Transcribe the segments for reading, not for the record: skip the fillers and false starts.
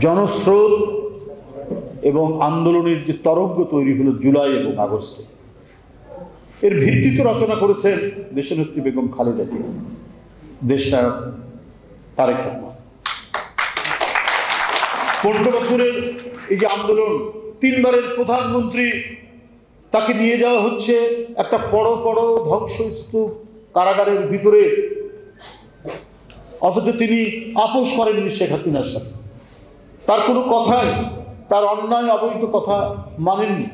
জনস্রোত এবং আন্দোলনের যে তরঙ্গ তৈরি হলো জুলাই এবং আগস্টে, এর ভিত্তি তো রচনা করেছেন দেশনেত্রী বেগম খালেদা জিয়া, দেশনায়ক তারেক রহমান। 15 বছরের এই যে আন্দোলন, 3 বারের প্রধানমন্ত্রী, তাকে নিয়ে যাওয়া হচ্ছে একটা বড় বড় ধ্বংসস্তূপ কারাগারের ভিতরে, অথচ তিনি আপোষ করেননি শেখ হাসিনার সাথে। তার কোনো কথাই, তার অন্যায় অবৈধ কথা মানেননি।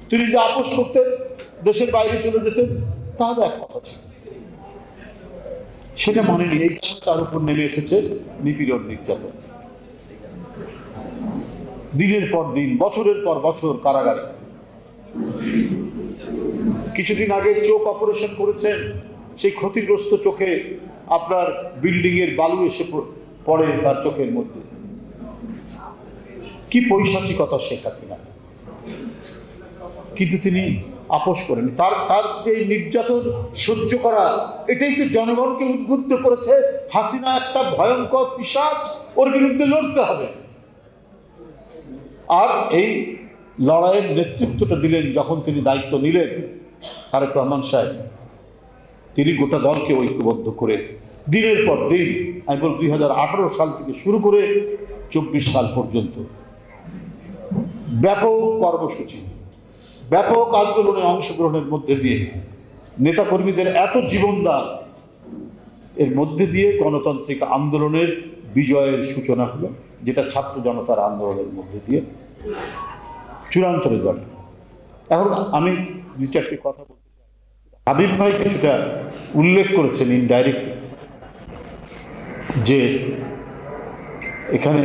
তিনি যদি আপোষ করতেন, দেশের বাইরে চলে যেতেন, তাহলে এক কথা ছিল, সেটা মানেনি। এই তার উপর নেমে এসেছে নিপীড়ন, নির্যাতন, দিনের পর দিন, বছরের পর বছর কারাগারে। কিছুদিন আগে চোখ অপারেশন করেছেন, সেই ক্ষতিগ্রস্ত চোখে আপনার বিল্ডিং এর বালু এসে পড়ে তার চোখের মধ্যে। কি পৈশাচিকতা শেখ হাসিনা! কিন্তু তিনি আপোষ করেন। তার যে নির্যাতন সহ্য করা, এটাই তো জনগণকে উদ্বুদ্ধ করেছে। হাসিনা একটা ভয়ঙ্কর পিশাচ, ওর বিরুদ্ধে লড়তে হবে। আর এই লড়াইয়ের নেতৃত্বটা দিলেন যখন তিনি দায়িত্ব নিলেন তারেক রহমান সাহেব। তিনি গোটা দলকে ঐক্যবদ্ধ করে দিনের পর দিন, আমি বল 2018 সাল থেকে শুরু করে 24 সাল পর্যন্ত ব্যাপক কর্মসূচি, ব্যাপক আন্দোলনে অংশগ্রহণের মধ্যে দিয়ে, নেতাকর্মীদের এত জীবনদান, এর মধ্যে দিয়ে গণতান্ত্রিক আন্দোলনের বিজয়ের সূচনা হলো, যেটা ছাত্র জনতার আন্দোলনের মধ্যে দিয়ে চূড়ান্ত রেজাল্ট। এখন আমি 2-4টি কথা বলতে চাই। হাবিব ভাই কিছুটা উল্লেখ করেছেন ইনডাইরেক্টলি, যে এখানে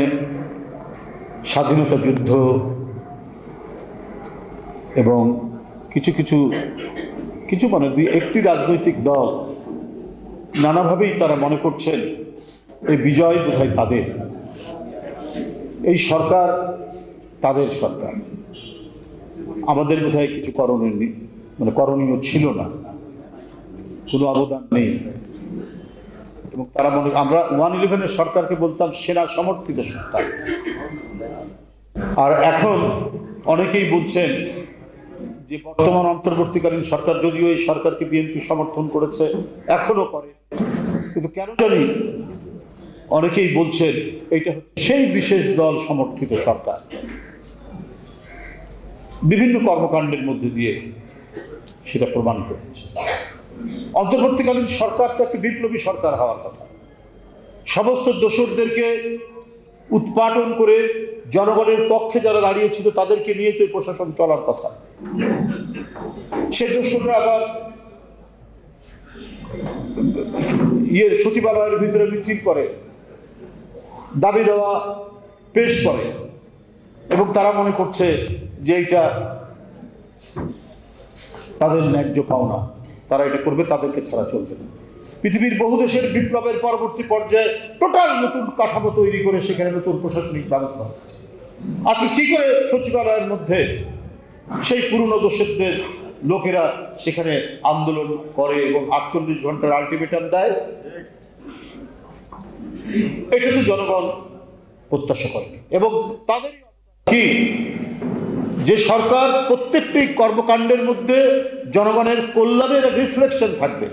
স্বাধীনতা যুদ্ধ এবং কিছু মানে একটি রাজনৈতিক দল নানাভাবেই তারা মনে করছেন এই বিজয় বোধহয় তাদের, এই সরকার তাদের সরকার, আমাদের বোধহয় কিছু করণীয় ছিল না, কোনো অবদান নেই। এবং তারা আমরা 111-এর সরকারকে বলতাম সেনা সমর্থিত সরকার। আর এখন অনেকেই বলছেন যে বর্তমান অন্তর্বর্তীকালীন সরকার, যদিও এই সরকারকে বিএনপি সমর্থন করেছে, এখনো করে, কিন্তু কেন জানি অনেকেই বলছেন এইটা হচ্ছে সেই বিশেষ দল সমর্থিত সরকার। বিভিন্ন কর্মকাণ্ডের মধ্যে দিয়ে সেটা প্রমাণিত হচ্ছে। অন্তর্বর্তীকালীন সরকার তো একটা বিপ্লবী সরকার হওয়ার কথা। সমস্ত দোসরদেরকে উৎপাটন করে জনগণের পক্ষে যারা দাঁড়িয়েছিল তাদেরকে নিয়ে তো প্রশাসন চলার কথা। সে দোসররা আবার সচিবালয়ের ভিতরে মিছিল করে, দাবি দেওয়া পেশ করে, এবং তারা মনে করছে যে এইটা তাদের ন্যায্য পাওনা, তারা এটা করবে, তাদেরকে ছাড়া চলবে না। পৃথিবীর বহু দেশের বিপ্লবের পরবর্তী পর্যায়ে টোটাল নতুন কাঠামো তৈরি করে সেখানে নতুন প্রশাসনিক ব্যবস্থা হচ্ছে। আজকে কি করে সচিবালয়ের মধ্যে সেই পুরনো দোষদের লোকেরা সেখানে আন্দোলন করে এবং 48 ঘন্টার আলটিমেটাম দেয়? এটা তো জনগণ প্রত্যাশা করেনি। এবং তাদের কি যে সরকার প্রত্যেকটি কর্মকাণ্ডের মধ্যে জনগণের কল্যাণের রিফ্লেকশন থাকবে,